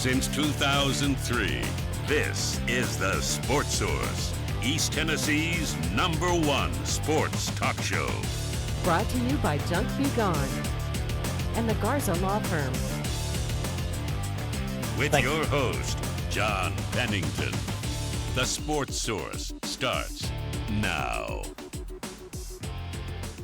since 2003. This is the Sports Source, East Tennessee's #1 sports talk show. Brought to you by Junk Be Gone and the Garza Law Firm. With your host, John Pennington. The Sports Source starts now.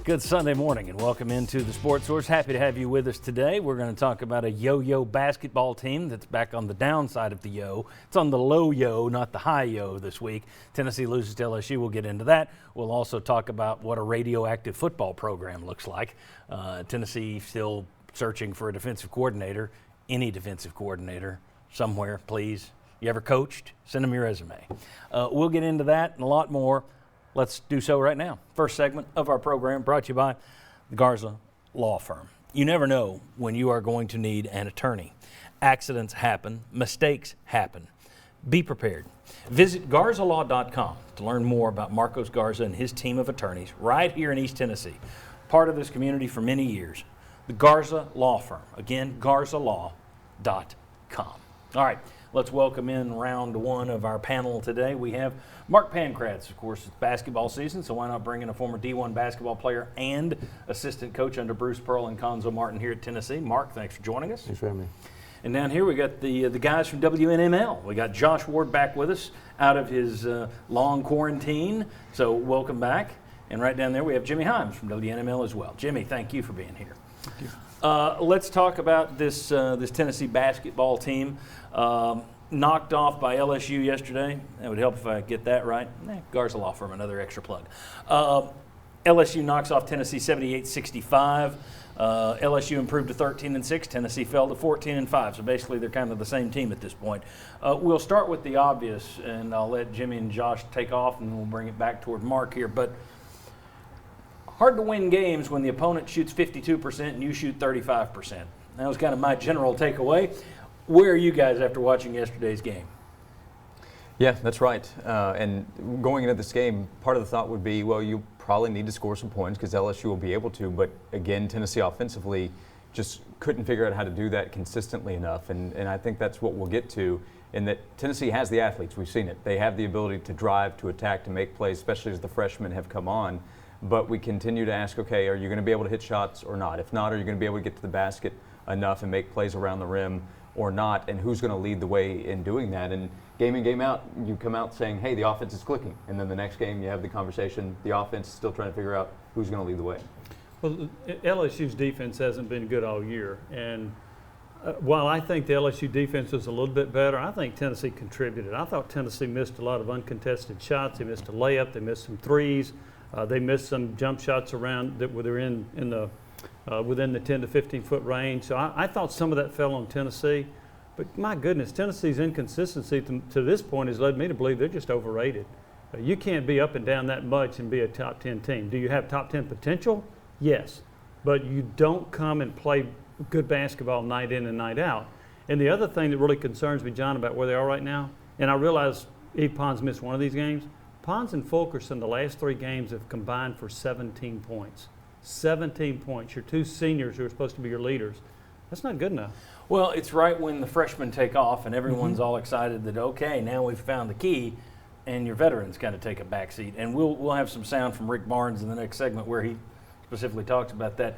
Good Sunday morning and welcome into the Sports Source. Happy to have you with us today. We're going to talk about a yo-yo basketball team that's back on the downside of the yo. It's on the low yo, not the high yo this week. Tennessee loses to LSU. We'll get into that. We'll also talk about what a radioactive football program looks like. Tennessee still searching for a defensive coordinator. Any defensive coordinator somewhere, please. You ever coached? Send them your resume. We'll get into that and a lot more. Let's do so right now. First segment of our program brought to you by the Garza Law Firm. You never know when you are going to need an attorney. Accidents happen. Mistakes happen. Be prepared. Visit GarzaLaw.com to learn more about Marcos Garza and his team of attorneys right here in East Tennessee. Part of this community for many years. The Garza Law Firm. Again, GarzaLaw.com. All right. Let's welcome in round one of our panel today. We have Mark Pankratz. Of course, it's basketball season, so why not bring in a former D1 basketball player and assistant coach under Bruce Pearl and Conzo Martin here at Tennessee. Mark, thanks for joining us. Thanks for having me. And down here we got the guys from WNML. We got Josh Ward back with us out of his long quarantine, so welcome back. And right down there we have Jimmy Himes from WNML as well. Jimmy, thank you for being here. Thank you. Let's talk about this Tennessee basketball team. Knocked off by LSU yesterday. That would help if I get that right. Garza Law Firm, another extra plug. LSU knocks off Tennessee 78-65. LSU improved to 13-6. Tennessee fell to 14-5. So basically they're kind of the same team at this point. We'll start with the obvious, and I'll let Jimmy and Josh take off, and we'll bring it back toward Mark here. But hard to win games when the opponent shoots 52% and you shoot 35%. That was kind of my general takeaway. Where are you guys after watching yesterday's game? Yeah, that's right. And going into this game, part of the thought would be, well, you probably need to score some points because LSU will be able to. But again, Tennessee offensively just couldn't figure out how to do that consistently enough. And I think that's what we'll get to, in that Tennessee has the athletes. We've seen it. They have the ability to drive, to attack, to make plays, especially as the freshmen have come on. But we continue to ask, okay, are you going to be able to hit shots or not? If not, are you going to be able to get to the basket enough and make plays around the rim or not? And who's going to lead the way in doing that? And game in, game out, you come out saying, hey, the offense is clicking. And then the next game you have the conversation, the offense is still trying to figure out who's going to lead the way. Well, LSU's defense hasn't been good all year. And while I think the LSU defense was a little bit better, I think Tennessee contributed. I thought Tennessee missed a lot of uncontested shots. They missed a layup. They missed some threes. They missed some jump shots around that were in the within the 10 to 15 foot range. So I thought some of that fell on Tennessee. But my goodness, Tennessee's inconsistency to this point has led me to believe they're just overrated. You can't be up and down that much and be a top 10 team. Do you have top 10 potential? Yes. But you don't come and play good basketball night in and night out. And the other thing that really concerns me, John, about where they are right now, and I realize Eve Pons missed one of these games, Pons and Fulkerson the last 3 games have combined for 17 points. 17 points. Your 2 seniors who are supposed to be your leaders. That's not good enough. Well, it's right when the freshmen take off and everyone's all excited that, okay, now we've found the key, and your veterans kind of take a backseat. And we'll have some sound from Rick Barnes in the next segment where he specifically talks about that.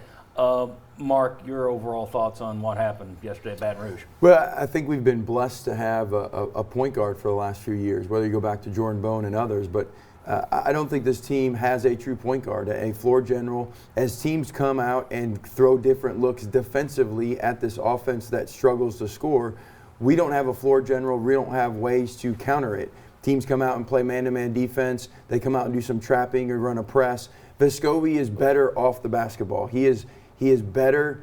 Mark, your overall thoughts on what happened yesterday at Baton Rouge? Well, I think we've been blessed to have a point guard for the last few years, whether you go back to Jordan Bone and others. But I don't think this team has a true point guard, a floor general. As teams come out and throw different looks defensively at this offense that struggles to score, we don't have a floor general. We don't have ways to counter it. Teams come out and play man-to-man defense. They come out and do some trapping or run a press. Vescovi is better off the basketball. He is better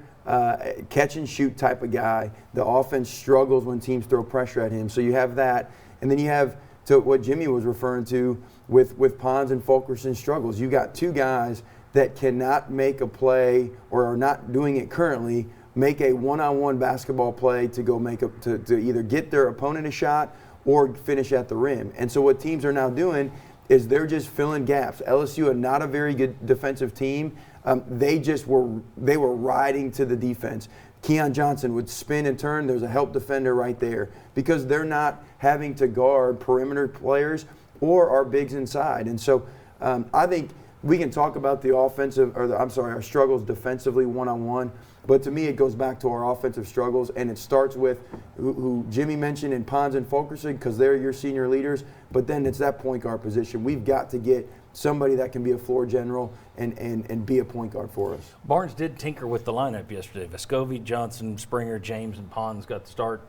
catch and shoot type of guy. The offense struggles when teams throw pressure at him. So you have that. And then you have to what Jimmy was referring to with Pons and Fulkerson struggles. You got 2 guys that cannot make a play or are not doing it currently, make a one-on-one basketball play to go to either get their opponent a shot or finish at the rim. And so what teams are now doing is they're just filling gaps. LSU are not a very good defensive team. They were riding to the defense. Keon Johnson would spin and turn. There's a help defender right there because they're not having to guard perimeter players or our bigs inside. And so I think we can talk about the our struggles defensively one-on-one, but to me it goes back to our offensive struggles, and it starts with who Jimmy mentioned in Pons and Fulkerson because they're your senior leaders, but then it's that point guard position. We've got to get somebody that can be a floor general and be a point guard for us. Barnes did tinker with the lineup yesterday. Vescovi, Johnson, Springer, James, and Pons got the start.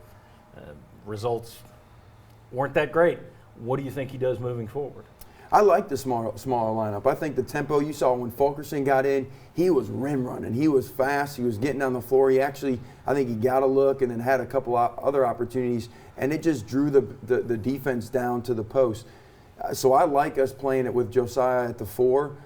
Results weren't that great. What do you think he does moving forward? I like the smaller lineup. I think the tempo you saw when Fulkerson got in, he was rim running. He was fast. He was getting on the floor. He actually, I think he got a look and then had a couple other opportunities, and it just drew the defense down to the post. So I like us playing it with Josiah at the 4,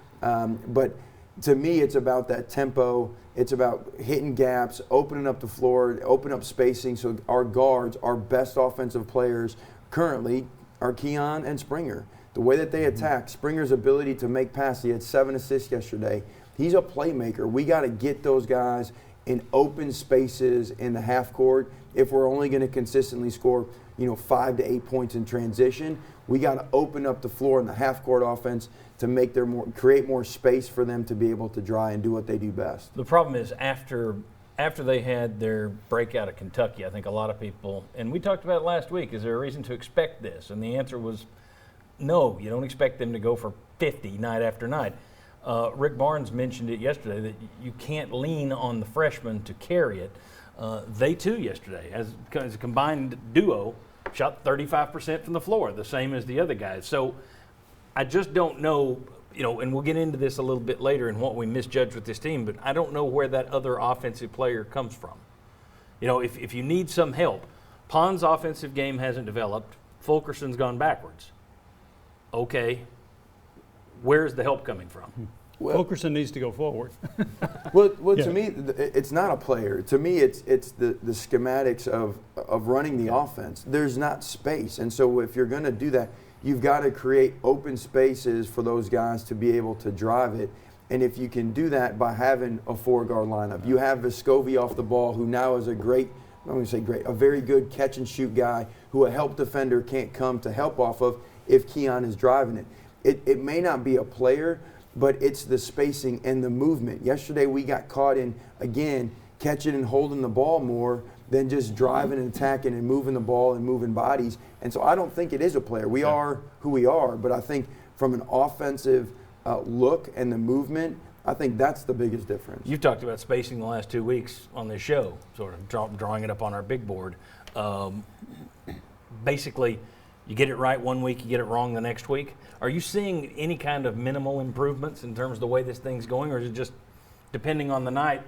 but to me it's about that tempo. It's about hitting gaps, opening up the floor, opening up spacing so our guards, our best offensive players currently are Keon and Springer. The way that they attack, Springer's ability to make passes, he had 7 assists yesterday. He's a playmaker. We got to get those guys in open spaces in the half court. If we're only going to consistently score, 5 to 8 points in transition, we got to open up the floor in the half court offense to create more space for them to be able to drive and do what they do best. The problem is after they had their breakout at Kentucky, I think a lot of people, and we talked about it last week, is there a reason to expect this? And the answer was no, you don't expect them to go for 50 night after night. Rick Barnes mentioned it yesterday that you can't lean on the freshmen to carry it. They too yesterday, as a combined duo, shot 35% from the floor, the same as the other guys. So I just don't know, and we'll get into this a little bit later in what we misjudged with this team, but I don't know where that other offensive player comes from. If you need some help, Pond's offensive game hasn't developed, Fulkerson's gone backwards. Okay, where's the help coming from? Fulkerson needs to go forward. Well, to me, it's not a player. To me, it's the schematics of running the offense. There's not space, and so if you're going to do that, you've got to create open spaces for those guys to be able to drive it. And if you can do that by having a 4-guard lineup, you have Vescovi off the ball, who now is a very good catch and shoot guy who a help defender can't come to help off of if Keon is driving it. It may not be a player, but it's the spacing and the movement. Yesterday we got caught in, again, catching and holding the ball more than just driving and attacking and moving the ball and moving bodies. And so I don't think it is a player. We are who we are, but I think from an offensive look and the movement, I think that's the biggest difference. You've talked about spacing the last 2 weeks on this show, sort of drawing it up on our big board. Basically, you get it right one week, you get it wrong the next week. Are you seeing any kind of minimal improvements in terms of the way this thing's going, or is it just depending on the night,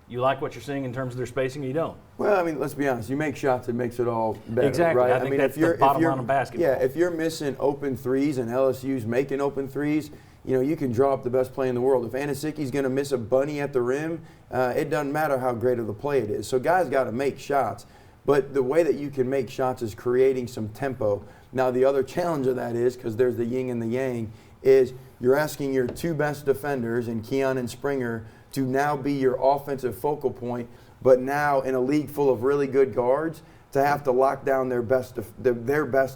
you like what you're seeing in terms of their spacing or you don't? Well, I mean, let's be honest. You make shots, it makes it all better, exactly. right? I think that's the bottom line of basketball. Yeah, if you're missing open threes and LSU's making open threes, you can draw up the best play in the world. If Anasicki's going to miss a bunny at the rim, it doesn't matter how great of the play it is. So guys got to make shots. But the way that you can make shots is creating some tempo. Now, the other challenge of that is, because there's the yin and the yang, is you're asking your 2 best defenders, in Keon and Springer, to now be your offensive focal point, but now in a league full of really good guards, to have to lock down their best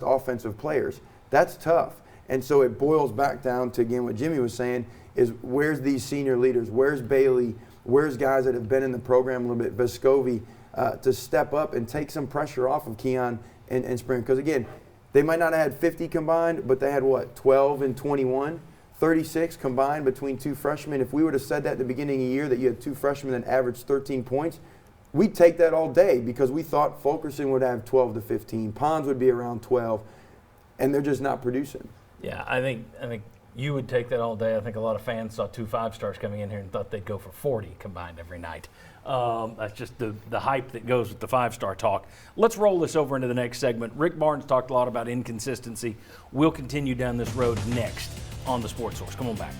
offensive players. That's tough. And so it boils back down to, again, what Jimmy was saying, is where's these senior leaders? Where's Bailey? Where's guys that have been in the program a little bit, Vescovi, to step up and take some pressure off of Keon and Springer? Because, again, they might not have had 50 combined, but they had, 12 and 21, 36 combined between 2 freshmen. If we would have said that at the beginning of the year, that you had 2 freshmen that averaged 13 points, we'd take that all day, because we thought Fulkerson would have 12 to 15, Pons would be around 12, and they're just not producing. Yeah, I think you would take that all day. I think a lot of fans saw 2 5-stars coming in here and thought they'd go for 40 combined every night. That's just the hype that goes with the 5-star talk. Let's roll this over into the next segment. Rick Barnes talked a lot about inconsistency. We'll continue down this road next on the Sports Source. Come on back.